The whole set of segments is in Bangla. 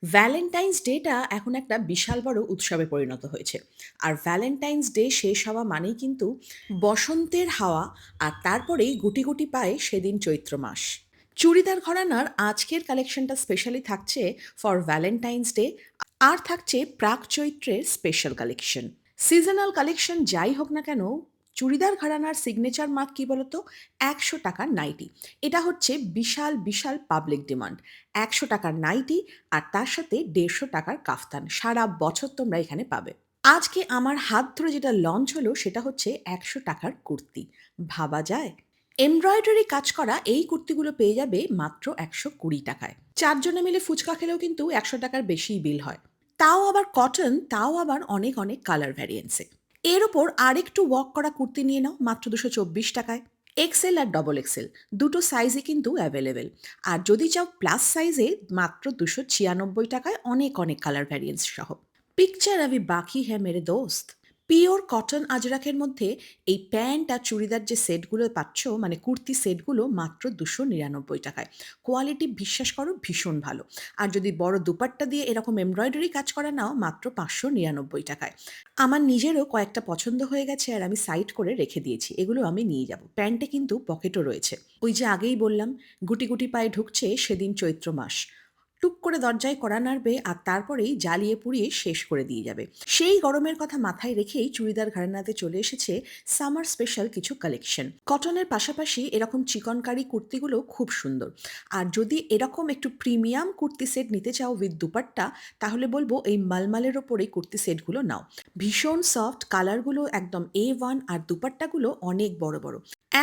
ভ্যালেন্টাইন্স ডেটা এখন একটা বিশাল বড় উৎসবে পরিণত হয়েছে। আর ভ্যালেন্টাইন্স ডে শেষ হওয়া মানেই কিন্তু বসন্তের হাওয়া, আর তারপরেই গুটি গুটি পায় সেদিন চৈত্র মাস। চুড়িদার ঘরানার আজকের কালেকশনটা স্পেশালি থাকছে ফর ভ্যালেন্টাইন্স ডে, আর থাকছে প্রাক চৈত্রের স্পেশাল কালেকশন। সিজনাল কালেকশন যাই হোক না কেন, চুড়িদার ঘরানার সিগনেচার মার্ক কী বলতো? ১০০ টাকার নাইটি। এটা হচ্ছে বিশাল বিশাল পাবলিক ডিমান্ড। ১০০ টাকার নাইটি আর তার সাথে ১৫০ টাকার কাফতান সারা বছর তোমরা এখানে পাবে। আজকে আমার হাত ধরে যেটা লঞ্চ হলো সেটা হচ্ছে ১০০ টাকার কুর্তি। ভাবা যায়? এমব্রয়ডারি কাজ করা এই কুর্তিগুলো পেয়ে যাবে মাত্র ১২০ টাকায়। চারজনে মিলে ফুচকা খেলেও কিন্তু ১০০ টাকার বেশিই বিল হয়। তাও আবার কটন, তাও আবার অনেক অনেক কালার ভ্যারিয়েন্সে। এর ওপর আরেকটু ওয়ার্ক করা কুর্তি নিয়ে নাও মাত্র ২২৪ টাকায়। এক্সেল আর ডবল এক্সেল দুটো সাইজে কিন্তু অ্যাভেলেবেল। আর যদি চাও প্লাস সাইজে মাত্র ২৯৬ টাকায় অনেক অনেক কালার ভ্যারিয়েন্স সহ। পিকচার আভি বাকি হ্যাঁ মেরে দোস্ত। পিওর কটন আজরাকের মধ্যে এই প্যান্ট আর চুড়িদার যে সেটগুলো পাচ্ছ, মানে কুর্তি সেটগুলো মাত্র ২৯৯ টাকায়। কোয়ালিটি বিশ্বাস করো ভীষণ ভালো। আর যদি বড় দুপাট্টা দিয়ে এরকম এমব্রয়ডারি কাজ করা নাও মাত্র ৫৯৯ টাকায়। আমার নিজেরও কয়েকটা পছন্দ হয়ে গেছে আর আমি সাইড করে রেখে দিয়েছি, এগুলো আমি নিয়ে যাব। প্যান্টে কিন্তু পকেটও রয়েছে। ওই যে আগেই বললাম, গুটি গুটি পায়ে ঢুকছে সেদিন চৈত্র মাস। টুক করে দরজায় কড়া নাড়বে আর তারপরেই জ্বালিয়ে পুড়িয়ে শেষ করে দিয়ে যাবে। সেই গরমের কথা মাথায় রেখেই চুড়িদার ঘরানাতে চলে এসেছে সামার স্পেশাল কিছু কালেকশন। কটনের পাশাপাশি এরকম চিকনকারি কুর্তিগুলো খুব সুন্দর। আর যদি এরকম একটু প্রিমিয়াম কুর্তি সেট নিতে চাও উইথ দুপাট্টা, তাহলে বলবো এই মালমালের ওপরে কুর্তি সেটগুলো নাও। ভীষণ সফট, কালারগুলো একদম A1 আর দুপাট্টাগুলো অনেক বড় বড়।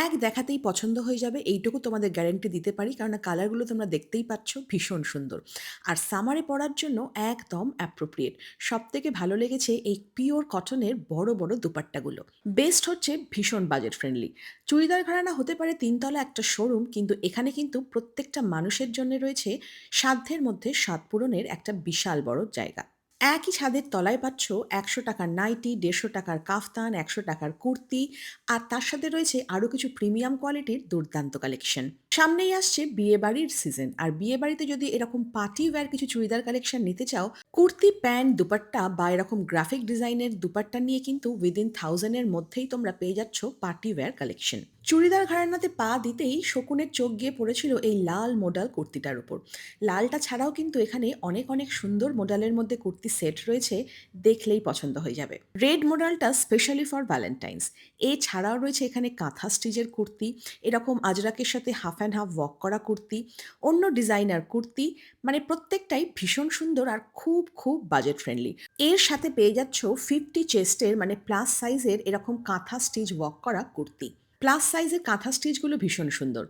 এক দেখাতেই পছন্দ হয়ে যাবে, এইটুকু তোমাদের গ্যারান্টি দিতে পারি, কারণ কালারগুলো তোমরা দেখতেই পাচ্ছ ভীষণ সুন্দর। আর সামারে পরার জন্য একদম অ্যাপ্রোপ্রিয়েট। সবথেকে ভালো লেগেছে এই পিওর কটনের বড় বড় দুপাট্টাগুলো। বেস্ট হচ্ছে ভীষণ বাজেট ফ্রেন্ডলি। চুড়িদার ঘরানা হতে পারে তিনতলা একটা শোরুম, কিন্তু এখানে কিন্তু প্রত্যেকটা মানুষের জন্য রয়েছে সাধ্যের মধ্যে স্বাদ পূরণের একটা বিশাল বড় জায়গা। একই ছাদের তলায় পাচ্ছ ১০০ টাকার নাইটি, ১৫০ টাকার কাফতান, ১০০ টাকার কুর্তি, আর তার সাথে রয়েছে আরও কিছু প্রিমিয়াম কোয়ালিটির দুর্দান্ত কালেকশন। সামনেই আসছে বিয়েবাড়ির সিজন, আর বিয়েবাড়িতে যদি এরকম পার্টি ওয়্যার কিছু চুড়িদার কালেকশন নিতে চাও, কুর্তি, প্যান্ট, দুপাট্টা বা এরকম গ্রাফিক ডিজাইনের দুপাট্টা নিয়ে কিন্তু উইদিন 1000-এর মধ্যেই তোমরা পেয়ে যাচ্ছ পার্টি ওয়্যার কালেকশন। চুড়িদার ঘরানাতে পা দিতেই শকুনের চোখ গিয়ে পড়েছিল এই লাল মোডাল কুর্তিটার উপর। লালটা ছাড়াও কিন্তু এখানে অনেক অনেক সুন্দর মোডালের মধ্যে কুর্তি সেট রয়েছে, দেখলেই পছন্দ হয়ে যাবে। রেড মোডালটা স্পেশালি ফর ভ্যালেন্টাইন্স। এছাড়াও রয়েছে এখানে কাঁথা স্টিচের কুর্তি, এরকম আজরাকের সাথে হাফ অ্যান্ড হাফ ওয়াক করা কুর্তি, অন্য ডিজাইনার কুর্তি, মানে প্রত্যেকটাই ভীষণ সুন্দর আর খুব খুব বাজেট ফ্রেন্ডলি। এর সাথে পেয়ে যাচ্ছ 50 চেস্টের মানে প্লাস সাইজের এরকম কাঁথা স্টিচ ওয়াক করা কুর্তি। প্লাস সাইজের কাঁথা স্টিচগুলো ভীষণ সুন্দর।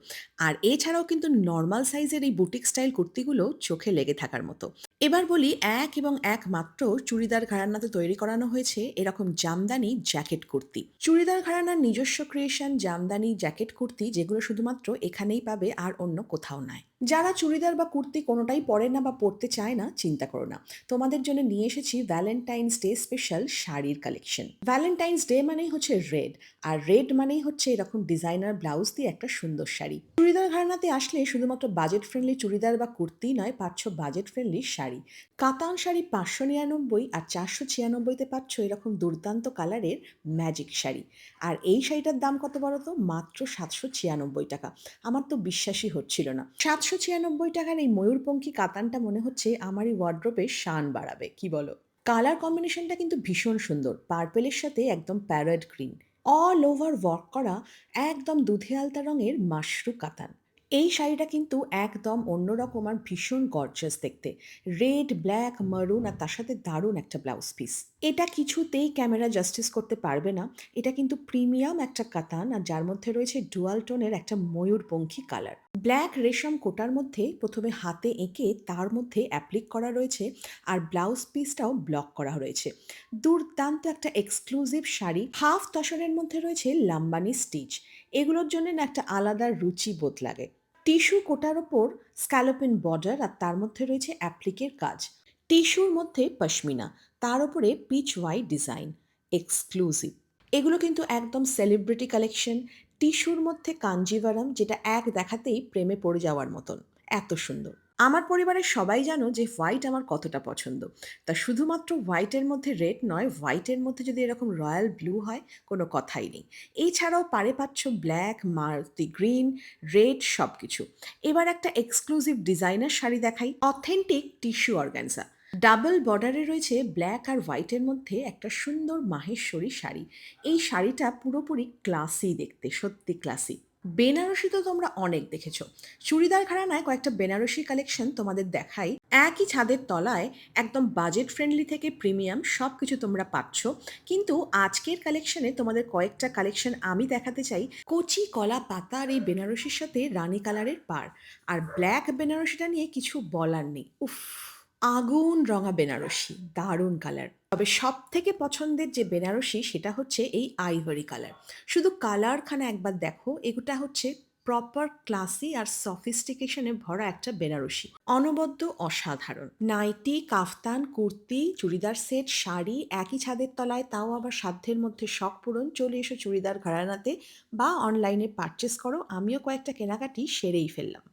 আর এছাড়াও কিন্তু নর্মাল সাইজের এই বুটিক স্টাইল কুর্তিগুলো চোখে লেগে থাকার মতো। এবার বলি এক এবং একমাত্র চুড়িদার ঘরানাতে তৈরি করানো হয়েছে এরকম জামদানি জ্যাকেট কুর্তি। চুড়িদার ঘরানার নিজস্ব ক্রিয়েশন জামদানি জ্যাকেট কুর্তি, যেগুলো শুধুমাত্র এখানেই পাবে আর অন্য কোথাও নয়। যারা চুড়িদার বা কুর্তি কোনোটাই পরে না বা পরতে চায় না, চিন্তা করো না, তোমাদের জন্য নিয়ে এসেছি ভ্যালেন্টাইন্স ডে স্পেশাল শাড়ির কালেকশন। ভ্যালেন্টাইন্স ডে মানেই হচ্ছে রেড, আর রেড মানেই হচ্ছে এরকম ডিজাইনার ব্লাউজ দিয়ে একটা সুন্দর শাড়ি। চুড়িদার ঘরানাতে আসলে শুধুমাত্র বাজেট ফ্রেন্ডলি চুড়িদার বা কুর্তি নয়, পাচ্ছ বাজেট ফ্রেন্ডলি শাড়ি। কাতান শাড়ি ৫৯৯ আর ৪৯৬তে পাচ্ছ এরকম দুর্দান্ত কালারের ম্যাজিক শাড়ি। আর এই শাড়িটার দাম কত বলো তো? মাত্র ৭৯৬ টাকা। আমার তো বিশ্বাসই হচ্ছিল না। ৭৯৬ টাকার এই ময়ূরপঙ্খী কাতানটা মনে হচ্ছে আমারই ওয়ার্ড্রোবের শান বাড়াবে, কি বলো? কালার কম্বিনেশনটা কিন্তু ভীষণ সুন্দর, পার্পেলের সাথে একদম প্যারয়েড গ্রিন, অল ওভার ওয়ার্ক করা, একদম দুধে আলতা রঙের মাশরু কাতান। এই শাড়িটা কিন্তু একদম অন্যরকম আর ভীষণ গর্জাস দেখতে। রেড, ব্ল্যাক, মারুন আর তার সাথে দারুণ একটা ব্লাউজ পিস। এটা কিছুতেই ক্যামেরা জাস্টিস করতে পারবে না। এটা কিন্তু প্রিমিয়াম একটা কাতান, আর যার মধ্যে রয়েছে ডুয়াল টোনের একটা ময়ূরপঙ্খী কালার। ব্ল্যাক রেশম কোটার মধ্যে প্রথমে হাতে এঁকে তার মধ্যে অ্যাপ্লিক করা রয়েছে, আর ব্লাউজ পিসটাও ব্লক করা রয়েছে। দুর্দান্ত একটা এক্সক্লুসিভ শাড়ি। হাফ তসরের মধ্যে রয়েছে লাম্বানি স্টিচ। এগুলোর জন্য না একটা আলাদা রুচি বোধ লাগে। টিস্যু কোটার ওপর স্ক্যালোপিন বর্ডার, আর তার মধ্যে রয়েছে অ্যাপ্লিকের কাজ। টিস্যুর মধ্যে পশমিনা, তার উপরে পিচ হোয়াইট ডিজাইন, এক্সক্লুসিভ। এগুলো কিন্তু একদম সেলিব্রিটি কালেকশন। টিস্যুর মধ্যে কাঞ্জিভারাম, যেটা এক দেখাতেই প্রেমে পড়ে যাওয়ার মতন, এত সুন্দর। আমার পরিবারের সবাই জানো যে হোয়াইট আমার কতটা পছন্দ। তা শুধুমাত্র হোয়াইটের মধ্যে রেড নয়, হোয়াইটের মধ্যে যদি এরকম রয়্যাল ব্লু হয়, কোনো কথাই নেই। এছাড়াও পাড়ে পাচ্ছ ব্ল্যাক, মারুতি গ্রিন, রেড সবকিছু। এবার একটা এক্সক্লুসিভ ডিজাইনার শাড়ি দেখাই, অথেন্টিক টিস্যু অর্গানজা। ডাবল বর্ডারে রয়েছে ব্ল্যাক আর হোয়াইটের মধ্যে একটা সুন্দর মাহেশ্বরী শাড়ি। এই শাড়িটা পুরোপুরি ক্লাসি দেখতে, সত্যি ক্লাসি। বেনারসি তো তোমরা অনেক দেখেছো। চুড়িদার ঘরানায় কয়েকটা বেনারসি কালেকশন তোমাদের দেখাই। একই ছাদের তলায় একদম বাজেট ফ্রেন্ডলি থেকে প্রিমিয়াম সব কিছু তোমরা পাচ্ছ। কিন্তু আজকের কালেকশনে তোমাদের কয়েকটা কালেকশন আমি দেখাতে চাই। কচি কলা পাতা আর এই বেনারসির সাথে রানী কালারের পাড়, আর ব্ল্যাক বেনারসিটা নিয়ে কিছু বলার নেই। উফ, আগুন রঙা বেনারসি, দারুণ কালার। তবে সব থেকে পছন্দের যে বেনারসি সেটা হচ্ছে এই আইভরি কালার। শুধু কালারখানা একবার দেখো, এগুটা হচ্ছে প্রপার ক্লাসি আর সফিস্টিকেশনে ভরা একটা বেনারসি, অনবদ্য অসাধারণ। নাইটি, কাফতান, কুর্তি, চুড়িদার সেট, শাড়ি একই ছাদের তলায়, তাও আবার সাধ্যের মধ্যে শখ পূরণ। চলে এসো চুড়িদার ঘরানাতে বা অনলাইনে পারচেস করো, আমিও কয়েকটা কেনাকাটি সেরেই ফেললাম।